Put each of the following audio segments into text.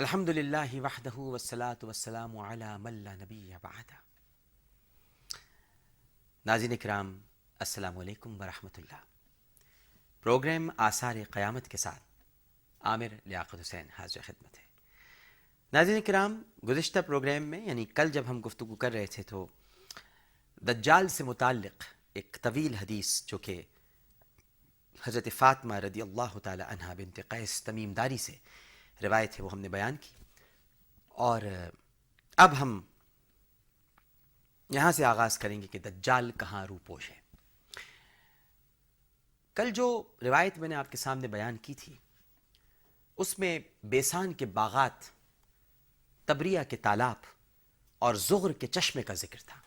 الحمد للہ وحدہ والصلاة والسلام علی من لا نبی بعدہ۔ ناظرین کرام، السلام علیکم ورحمۃ اللہ۔ پروگرام آثار قیامت کے ساتھ عامر لیاقت حسین حاضر خدمت ہے۔ ناظرین کرام، گزشتہ پروگرام میں یعنی کل جب ہم گفتگو کر رہے تھے تو دجال سے متعلق ایک طویل حدیث جو کہ حضرت فاطمہ رضی اللہ تعالی عنہا بنت قیس تمیم داری سے روایت ہے وہ ہم نے بیان کی، اور اب ہم یہاں سے آغاز کریں گے کہ دجال کہاں روپوش ہے۔ کل جو روایت میں نے آپ کے سامنے بیان کی تھی اس میں بیسان کے باغات، تبریہ کے تالاب اور زغر کے چشمے کا ذکر تھا۔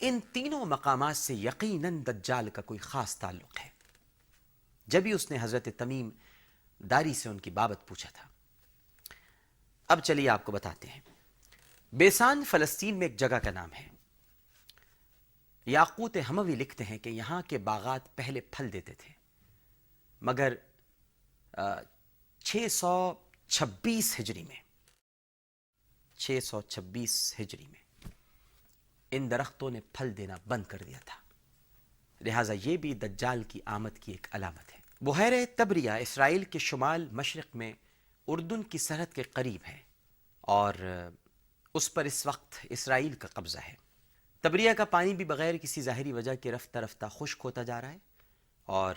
ان تینوں مقامات سے یقیناً دجال کا کوئی خاص تعلق ہے، جبھی اس نے حضرت تمیم داری سے ان کی بابت پوچھا تھا۔ اب چلیے آپ کو بتاتے ہیں۔ بیسان فلسطین میں ایک جگہ کا نام ہے۔ یاقوت حموی لکھتے ہیں کہ یہاں کے باغات پہلے پھل دیتے تھے، مگر 626 ہجری میں ان درختوں نے پھل دینا بند کر دیا تھا، لہٰذا یہ بھی دجال کی آمد کی ایک علامت ہے۔ بحیرہ تبریہ اسرائیل کے شمال مشرق میں اردن کی سرحد کے قریب ہے، اور اس پر اس وقت اسرائیل کا قبضہ ہے۔ تبریہ کا پانی بھی بغیر کسی ظاہری وجہ کے رفتہ رفتہ خشک ہوتا جا رہا ہے، اور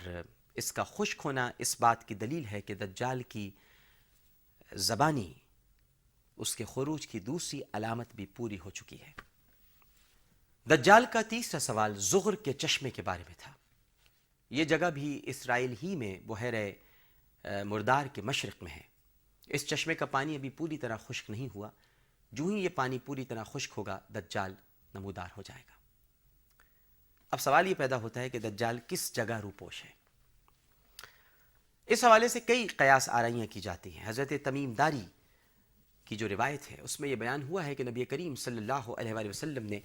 اس کا خشک ہونا اس بات کی دلیل ہے کہ دجال کی زبانی، اس کے خروج کی دوسری علامت بھی پوری ہو چکی ہے۔ دجال کا تیسرا سوال زغر کے چشمے کے بارے میں تھا۔ یہ جگہ بھی اسرائیل ہی میں بحیرہ مردار کے مشرق میں ہے۔ اس چشمے کا پانی ابھی پوری طرح خشک نہیں ہوا، جو ہی یہ پانی پوری طرح خشک ہوگا دجال نمودار ہو جائے گا۔ اب سوال یہ پیدا ہوتا ہے کہ دجال کس جگہ روپوش ہے؟ اس حوالے سے کئی قیاس آرائیاں کی جاتی ہیں۔ حضرت تمیم داری کی جو روایت ہے اس میں یہ بیان ہوا ہے کہ نبی کریم صلی اللہ علیہ وآلہ وسلم نے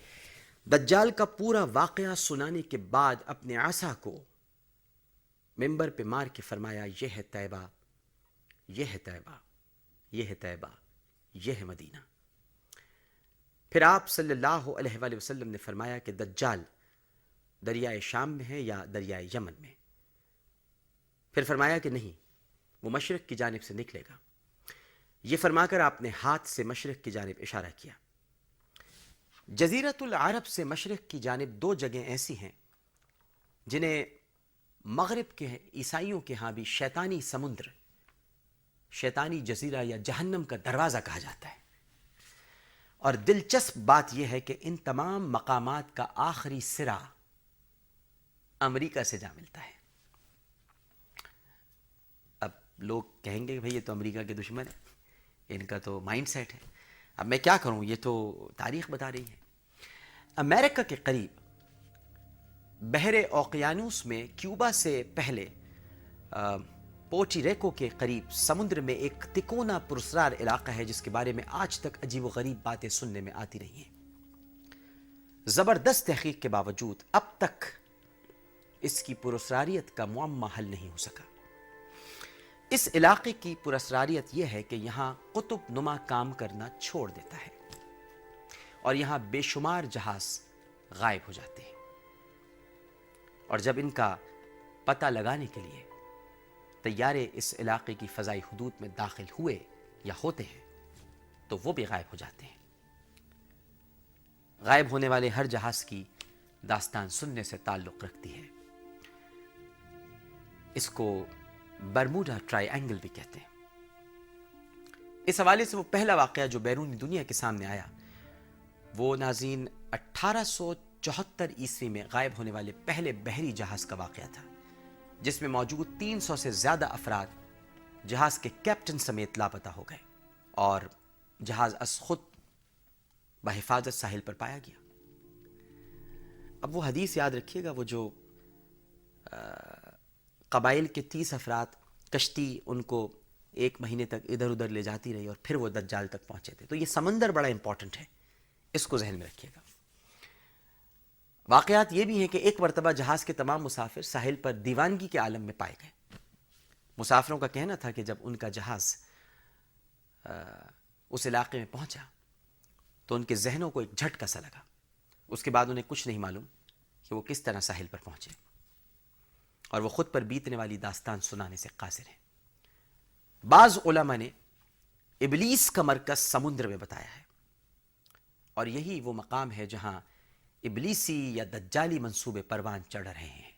دجال کا پورا واقعہ سنانے کے بعد اپنے عصا کو ممبر پہ مار کے فرمایا، یہ ہے طیبہ، یہ ہے طیبہ، یہ ہے طیبہ، یہ ہے مدینہ۔ پھر آپ صلی اللہ علیہ وآلہ وسلم نے فرمایا کہ دجال دریائے شام میں ہے یا دریائے یمن میں۔ پھر فرمایا کہ نہیں، وہ مشرق کی جانب سے نکلے گا۔ یہ فرما کر آپ نے ہاتھ سے مشرق کی جانب اشارہ کیا۔ جزیرۃ العرب سے مشرق کی جانب دو جگہیں ایسی ہیں جنہیں مغرب کے عیسائیوں کے ہاں بھی شیطانی سمندر، شیطانی جزیرہ یا جہنم کا دروازہ کہا جاتا ہے۔ اور دلچسپ بات یہ ہے کہ ان تمام مقامات کا آخری سرا امریکہ سے جا ملتا ہے۔ اب لوگ کہیں گے کہ بھئی یہ تو امریکہ کے دشمن ہے، ان کا تو مائنڈ سیٹ ہے۔ اب میں کیا کروں، یہ تو تاریخ بتا رہی ہے۔ امریکہ کے قریب بحر اوقیانوس میں کیوبا سے پہلے پورٹی ریکو کے قریب سمندر میں ایک تکونا پراسرار علاقہ ہے جس کے بارے میں آج تک عجیب و غریب باتیں سننے میں آتی رہی ہیں۔ زبردست تحقیق کے باوجود اب تک اس کی پراسراریت کا معمہ حل نہیں ہو سکا۔ اس علاقے کی پراسراریت یہ ہے کہ یہاں قطب نما کام کرنا چھوڑ دیتا ہے، اور یہاں بے شمار جہاز غائب ہو جاتے ہیں، اور جب ان کا پتہ لگانے کے لیے طیارے اس علاقے کی فضائی حدود میں داخل ہوئے یا ہوتے ہیں تو وہ بھی غائب ہو جاتے ہیں۔ غائب ہونے والے ہر جہاز کی داستان سننے سے تعلق رکھتی ہے۔ اس کو برموڈا ٹرائی اینگل بھی کہتے ہیں۔ اس حوالے سے وہ پہلا واقعہ جو بیرونی دنیا کے سامنے آیا وہ ناظرین 1874 عیسوی میں غائب ہونے والے پہلے بحری جہاز کا واقعہ تھا، جس میں موجود 300 سے زیادہ افراد جہاز کے کیپٹن سمیت لاپتہ ہو گئے، اور جہاز از خود بحفاظت ساحل پر پایا گیا۔ اب وہ حدیث یاد رکھیے گا، وہ جو قبائل کے 30 افراد کشتی ان کو 1 مہینے تک ادھر ادھر لے جاتی رہی اور پھر وہ دجال تک پہنچے تھے۔ تو یہ سمندر بڑا امپورٹنٹ ہے، اس کو ذہن میں رکھیے گا۔ واقعات یہ بھی ہیں کہ ایک مرتبہ جہاز کے تمام مسافر ساحل پر دیوانگی کے عالم میں پائے گئے۔ مسافروں کا کہنا تھا کہ جب ان کا جہاز اس علاقے میں پہنچا تو ان کے ذہنوں کو ایک جھٹکا سا لگا. اس کے بعد انہیں کچھ نہیں معلوم کہ وہ کس طرح ساحل پر پہنچے، اور وہ خود پر بیتنے والی داستان سنانے سے قاصر ہیں. بعض علماء نے ابلیس کا مرکز سمندر میں بتایا ہے، اور یہی وہ مقام ہے جہاں ابلیسی یا دجالی منصوبے پروان چڑھ رہے ہیں.